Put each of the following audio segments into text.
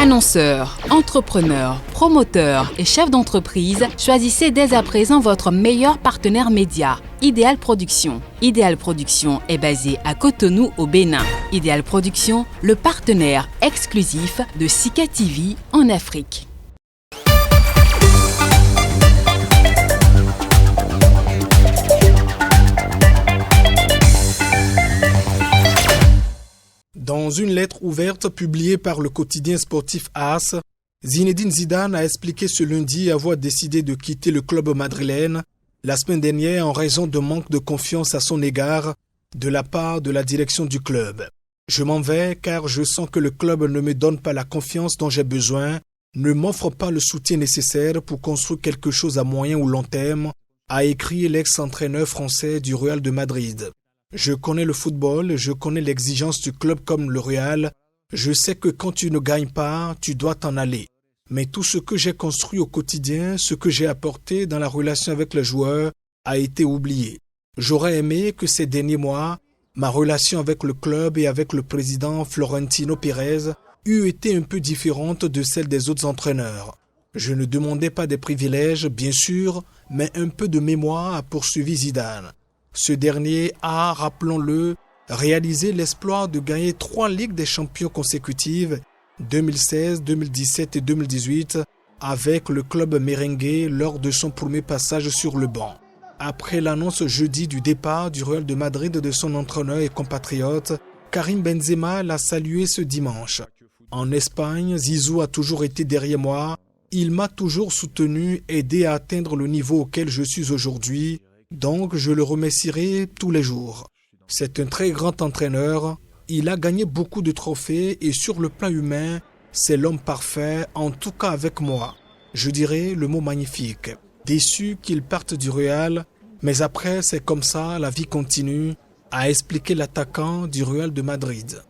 Annonceurs, entrepreneurs, promoteurs et chefs d'entreprise, choisissez dès à présent votre meilleur partenaire média, Ideal Production. Ideal Production est basé à Cotonou au Bénin. Ideal Production, le partenaire exclusif de Sika TV en Afrique. Dans une lettre ouverte publiée par le quotidien sportif AS, Zinedine Zidane a expliqué ce lundi avoir décidé de quitter le club madrilène la semaine dernière en raison de manque de confiance à son égard de la part de la direction du club. Je m'en vais car je sens que le club ne me donne pas la confiance dont j'ai besoin, ne m'offre pas le soutien nécessaire pour construire quelque chose à moyen ou long terme, a écrit l'ex-entraîneur français du Real de Madrid. Je connais le football, je connais l'exigence du club comme le Real. Je sais que quand tu ne gagnes pas, tu dois t'en aller. Mais tout ce que j'ai construit au quotidien, ce que j'ai apporté dans la relation avec les joueurs, a été oublié. J'aurais aimé que ces derniers mois, ma relation avec le club et avec le président Florentino Pérez eût été un peu différente de celle des autres entraîneurs. Je ne demandais pas des privilèges, bien sûr, mais un peu de mémoire, a poursuivi Zidane. Ce dernier a, rappelons-le, réalisé l'exploit de gagner 3 Ligues des Champions consécutives, 2016, 2017 et 2018, avec le club merengue lors de son premier passage sur le banc. Après l'annonce jeudi du départ du Real de Madrid de son entraîneur et compatriote, Karim Benzema l'a salué ce dimanche. En Espagne, Zizou a toujours été derrière moi. Il m'a toujours soutenu, aidé à atteindre le niveau auquel je suis aujourd'hui. Donc, je le remercierai tous les jours. C'est un très grand entraîneur. Il a gagné beaucoup de trophées et sur le plan humain, c'est l'homme parfait, en tout cas avec moi. Je dirais le mot magnifique. Déçu qu'il parte du Real, mais après, c'est comme ça, la vie continue, a expliqué l'attaquant du Real de Madrid.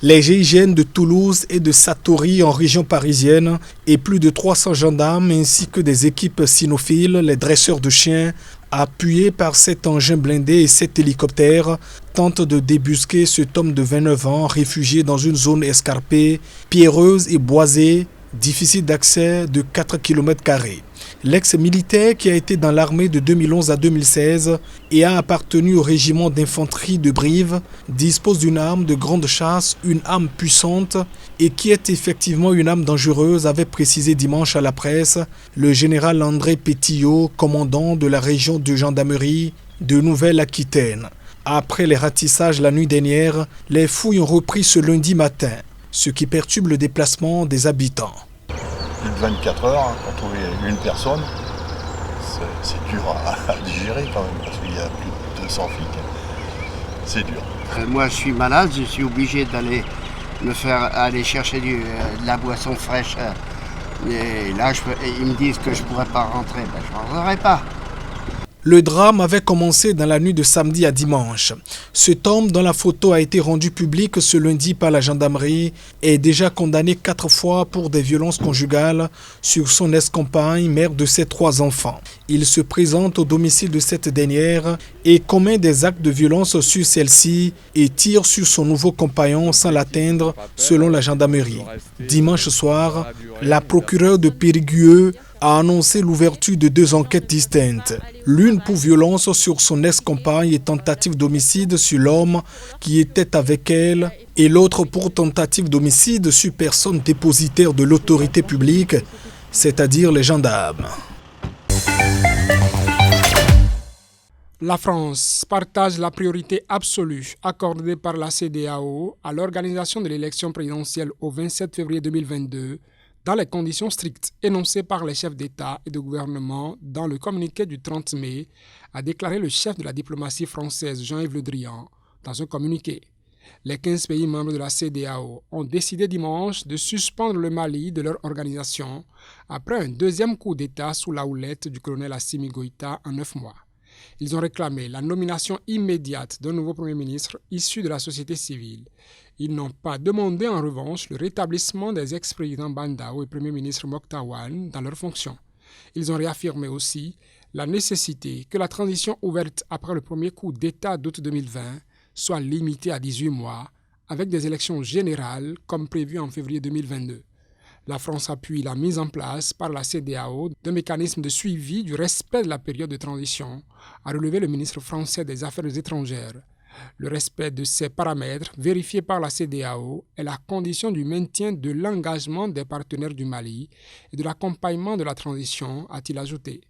Les GIGN de Toulouse et de Satory en région parisienne et plus de 300 gendarmes ainsi que des équipes cynophiles, les dresseurs de chiens, appuyés par 7 engins blindés et 7 hélicoptères, tentent de débusquer cet homme de 29 ans réfugié dans une zone escarpée, pierreuse et boisée, difficile d'accès de 4 km². L'ex-militaire qui a été dans l'armée de 2011 à 2016 et a appartenu au régiment d'infanterie de Brive dispose d'une arme de grande chasse, une arme puissante et qui est effectivement une arme dangereuse, avait précisé dimanche à la presse le général André Pétillot, commandant de la région de gendarmerie de Nouvelle-Aquitaine. Après les ratissages la nuit dernière, les fouilles ont repris ce lundi matin, ce qui perturbe le déplacement des habitants. Plus de 24 heures pour trouver une personne, c'est dur à digérer quand même, parce qu'il y a plus de 200 flics. C'est dur. Moi je suis malade, je suis obligé d'aller me faire aller chercher de la boisson fraîche. Et là, ils me disent que je ne pourrais pas rentrer, je ne rentrerai pas. Le drame avait commencé dans la nuit de samedi à dimanche. Cet homme, dont la photo a été rendue publique ce lundi par la gendarmerie, est déjà condamné 4 fois pour des violences conjugales sur son ex-compagne, mère de ses 3 enfants. Il se présente au domicile de cette dernière et commet des actes de violence sur celle-ci et tire sur son nouveau compagnon sans l'atteindre, selon la gendarmerie. Dimanche soir, la procureure de Périgueux a annoncé l'ouverture de 2 enquêtes distinctes. L'une pour violence sur son ex-compagne et tentative d'homicide sur l'homme qui était avec elle, et l'autre pour tentative d'homicide sur personne dépositaire de l'autorité publique, c'est-à-dire les gendarmes. La France partage la priorité absolue accordée par la CEDEAO à l'organisation de l'élection présidentielle au 27 février 2022 dans les conditions strictes énoncées par les chefs d'État et de gouvernement dans le communiqué du 30 mai, a déclaré le chef de la diplomatie française Jean-Yves Le Drian dans un communiqué. Les 15 pays membres de la CEDEAO ont décidé dimanche de suspendre le Mali de leur organisation après un deuxième coup d'État sous la houlette du colonel Assimi Goïta en 9 mois. Ils ont réclamé la nomination immédiate d'un nouveau Premier ministre issu de la société civile. Ils n'ont pas demandé en revanche le rétablissement des ex-présidents Bandao et Premier ministre Mokhtar-Wane dans leurs fonctions. Ils ont réaffirmé aussi la nécessité que la transition ouverte après le premier coup d'État d'août 2020 soit limité à 18 mois, avec des élections générales comme prévu en février 2022. La France appuie la mise en place par la CEDEAO d'un mécanisme de suivi du respect de la période de transition, a relevé le ministre français des Affaires étrangères. Le respect de ces paramètres, vérifiés par la CEDEAO, est la condition du maintien de l'engagement des partenaires du Mali et de l'accompagnement de la transition, a-t-il ajouté.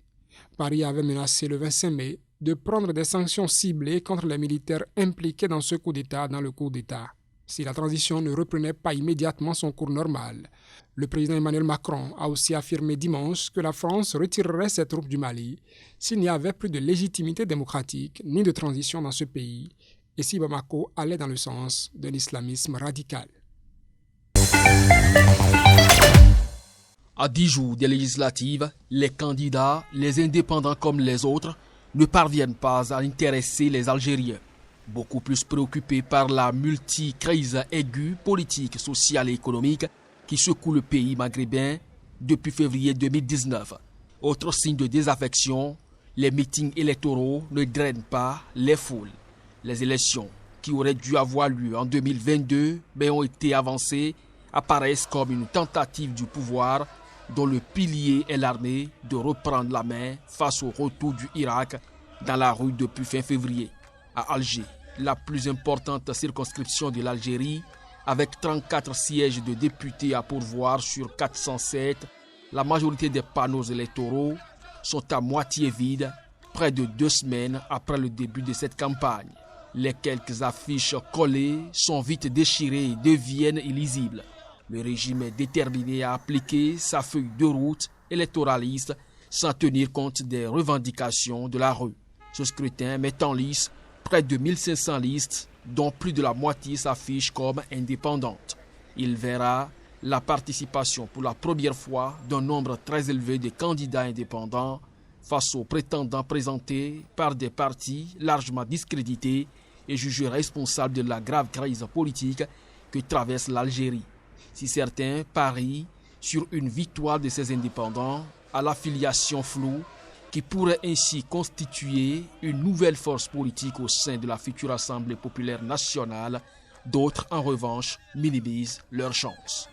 Paris avait menacé le 25 mai de prendre des sanctions ciblées contre les militaires impliqués dans ce coup d'État dans le coup d'État, si la transition ne reprenait pas immédiatement son cours normal. Le président Emmanuel Macron a aussi affirmé dimanche que la France retirerait ses troupes du Mali s'il n'y avait plus de légitimité démocratique ni de transition dans ce pays et si Bamako allait dans le sens de l'islamisme radical. À 10 jours des législatives, les candidats, les indépendants comme les autres, ne parviennent pas à intéresser les Algériens. Beaucoup plus préoccupés par la multi-crise aiguë politique, sociale et économique qui secoue le pays maghrébin depuis février 2019. Autre signe de désaffection, les meetings électoraux ne drainent pas les foules. Les élections qui auraient dû avoir lieu en 2022 mais ont été avancées apparaissent comme une tentative du pouvoir dont le pilier est l'armée de reprendre la main face au retour du Irak dans la rue depuis fin février. À Alger, la plus importante circonscription de l'Algérie, avec 34 sièges de députés à pourvoir sur 407, la majorité des panneaux électoraux sont à moitié vides, près de 2 semaines après le début de cette campagne. Les quelques affiches collées sont vite déchirées et deviennent illisibles. Le régime est déterminé à appliquer sa feuille de route électoraliste sans tenir compte des revendications de la rue. Ce scrutin met en lice près de 1500 listes, dont plus de la moitié s'affichent comme indépendantes. Il verra la participation pour la première fois d'un nombre très élevé de candidats indépendants face aux prétendants présentés par des partis largement discrédités et jugés responsables de la grave crise politique que traverse l'Algérie. Si certains parient sur une victoire de ces indépendants à l'affiliation floue qui pourrait ainsi constituer une nouvelle force politique au sein de la future Assemblée populaire nationale, d'autres en revanche minimisent leurs chances.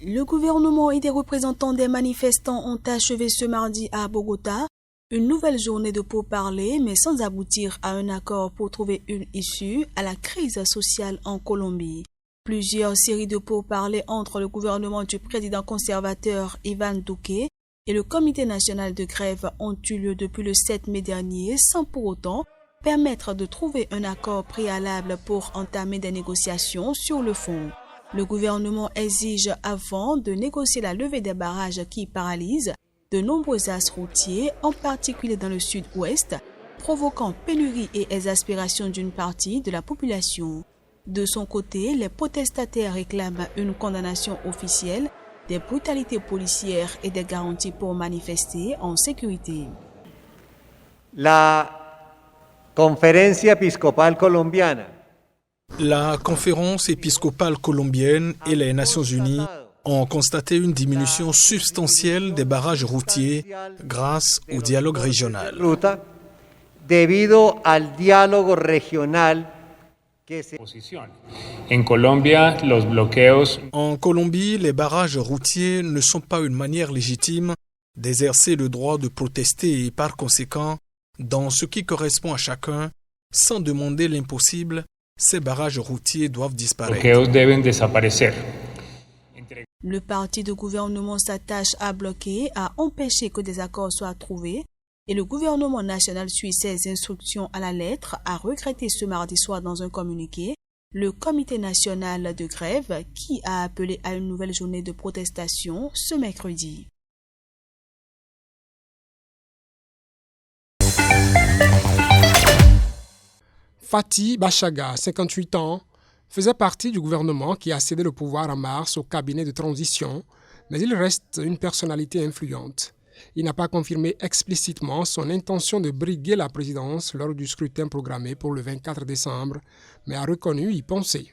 Le gouvernement et des représentants des manifestants ont achevé ce mardi à Bogota une nouvelle journée de pourparlers, mais sans aboutir à un accord pour trouver une issue à la crise sociale en Colombie. Plusieurs séries de pourparlers entre le gouvernement du président conservateur Ivan Duque et le Comité national de grève ont eu lieu depuis le 7 mai dernier, sans pour autant permettre de trouver un accord préalable pour entamer des négociations sur le fond. Le gouvernement exige avant de négocier la levée des barrages qui paralysent de nombreux axes routiers, en particulier dans le sud-ouest, provoquant pénurie et exaspération d'une partie de la population. De son côté, les protestataires réclament une condamnation officielle des brutalités policières et des garanties pour manifester en sécurité. La Conferencia Episcopal Colombiana. La conférence épiscopale colombienne et les Nations Unies ont constaté une diminution substantielle des barrages routiers grâce au dialogue régional. Debido al diálogo regional. En Colombie, les barrages routiers ne sont pas une manière légitime d'exercer le droit de protester et par conséquent, dans ce qui correspond à chacun, sans demander l'impossible, ces barrages routiers doivent disparaître. Le parti de gouvernement s'attache à bloquer, à empêcher que des accords soient trouvés et le gouvernement national suit ses instructions à la lettre, a regretté ce mardi soir dans un communiqué le Comité national de grève qui a appelé à une nouvelle journée de protestation ce mercredi. Fatih Bachaga, 58 ans, faisait partie du gouvernement qui a cédé le pouvoir en mars au cabinet de transition, mais il reste une personnalité influente. Il n'a pas confirmé explicitement son intention de briguer la présidence lors du scrutin programmé pour le 24 décembre, mais a reconnu y penser.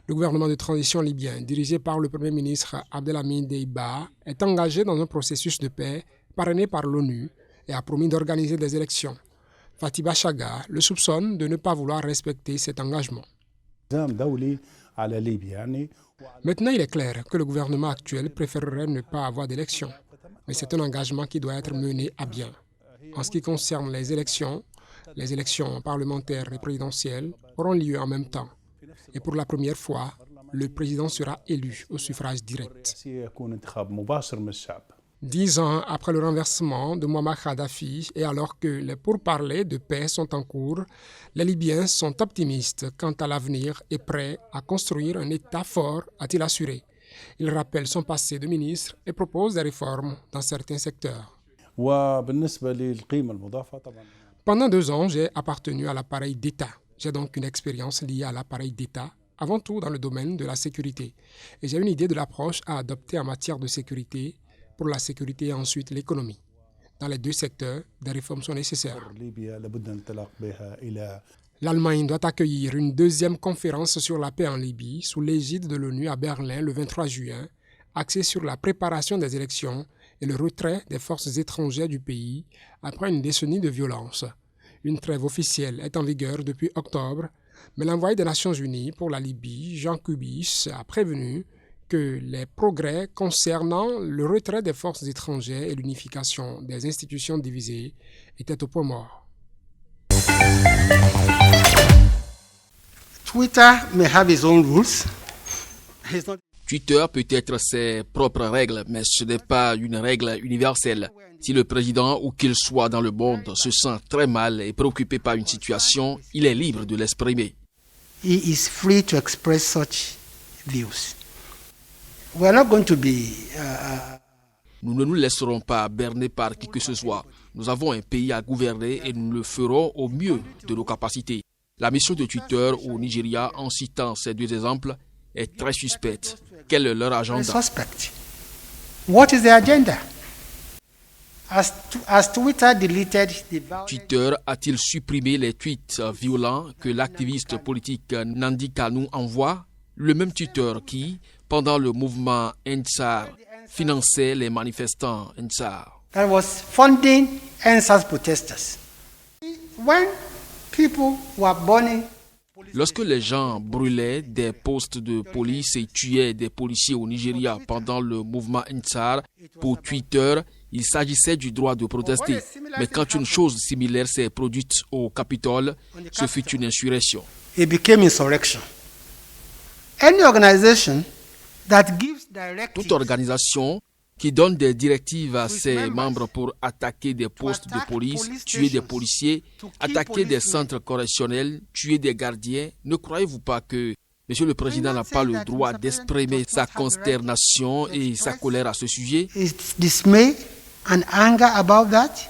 Le gouvernement de transition libyen, dirigé par le Premier ministre Abdelhamid Deiba, est engagé dans un processus de paix parrainé par l'ONU et a promis d'organiser des élections. Fatiba Chaga le soupçonne de ne pas vouloir respecter cet engagement. Maintenant, il est clair que le gouvernement actuel préférerait ne pas avoir d'élections, mais c'est un engagement qui doit être mené à bien. En ce qui concerne les élections parlementaires et présidentielles auront lieu en même temps. Et pour la première fois, le président sera élu au suffrage direct. 10 ans après le renversement de Muammar Kadhafi et alors que les pourparlers de paix sont en cours, les Libyens sont optimistes quant à l'avenir et prêts à construire un État fort, a-t-il assuré. Il rappelle son passé de ministre et propose des réformes dans certains secteurs. Pendant 2 ans, j'ai appartenu à l'appareil d'État. J'ai donc une expérience liée à l'appareil d'État, avant tout dans le domaine de la sécurité. Et j'ai une idée de l'approche à adopter en matière de sécurité, pour la sécurité et ensuite l'économie. Dans les 2 secteurs, des réformes sont nécessaires. L'Allemagne doit accueillir une 2e conférence sur la paix en Libye sous l'égide de l'ONU à Berlin le 23 juin, axée sur la préparation des élections et le retrait des forces étrangères du pays après une décennie de violence. Une trêve officielle est en vigueur depuis octobre, mais l'envoyé des Nations Unies pour la Libye, Jean Kubis, a prévenu que les progrès concernant le retrait des forces étrangères et l'unification des institutions divisées étaient au point mort. Twitter may have its own rules. Twitter peut être ses propres règles, mais ce n'est pas une règle universelle. Si le président, où qu'il soit dans le monde, se sent très mal et préoccupé par une situation, il est libre de l'exprimer. He is free to express such views. We are not going to be, Nous ne nous laisserons pas berner par qui que ce soit. Nous avons un pays à gouverner et nous le ferons au mieux de nos capacités. La mission de Twitter au Nigeria, en citant ces 2 exemples, est très suspecte. Quel est leur agenda? What is their agenda? As Twitter deleted Twitter a-t-il supprimé les tweets violents que l'activiste politique Nandi Kanu envoie? Le même Twitter qui, pendant le mouvement Ansar, finançait les manifestants Ansar. That was funding Ansar's protesters. When people were burning, lorsque les gens brûlaient des postes de police et tuaient des policiers au Nigeria pendant le mouvement Ansar, pour Twitter, il s'agissait du droit de protester. Mais quand une chose similaire s'est produite au Capitole, ce fut une insurrection. It became insurrection. Any organization that gives directives, toute organisation qui donne des directives à ses membres pour attaquer des postes de police, tuer des policiers, attaquer des centres correctionnels, tuer des gardiens, ne croyez-vous pas que Monsieur le Président n'a pas le droit d'exprimer sa consternation et sa colère à ce sujet? is dismay and anger about that?